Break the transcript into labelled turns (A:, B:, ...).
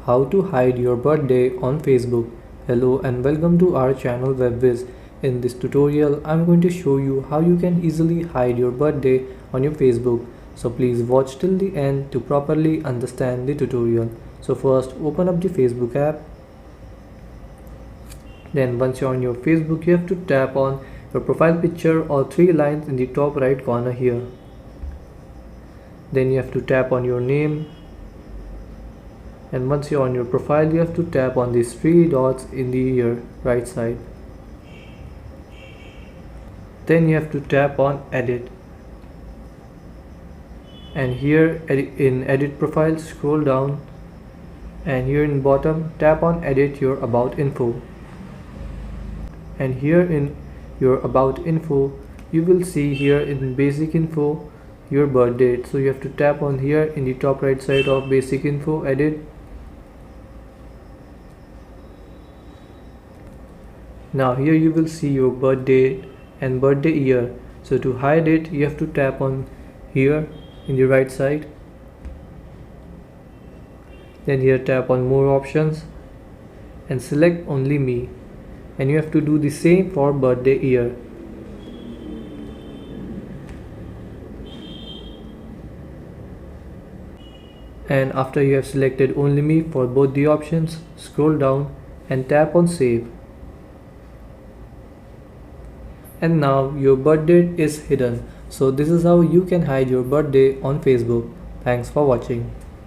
A: How to hide your birthday on Facebook. Hello and welcome to our channel Whizz. In this tutorial, I'm going to show you how you can easily hide your birthday on your Facebook. So please watch till the end to properly understand the tutorial. So first, open up the Facebook app. Then once you're on your Facebook, you have to tap on your profile picture or three lines in the top right corner here. Then you have to tap on your name. And once you're on your profile, you have to tap on these three dots in the right side. Then you have to tap on edit. And here in edit profile, scroll down. And here in bottom, tap on edit your about info. And here in your about info, you will see here in basic info your birth date. So you have to tap on here in the top right side of basic info, edit. Now here you will see your birth date and birthday year. So to hide it, you have to tap on here in the right side. Then here tap on more options and select only me. And you have to do the same for birthday year. And after you have selected only me for both the options, scroll down and tap on save. And now your birth date is hidden. So this is how you can hide your birthday on Facebook. Thanks for watching.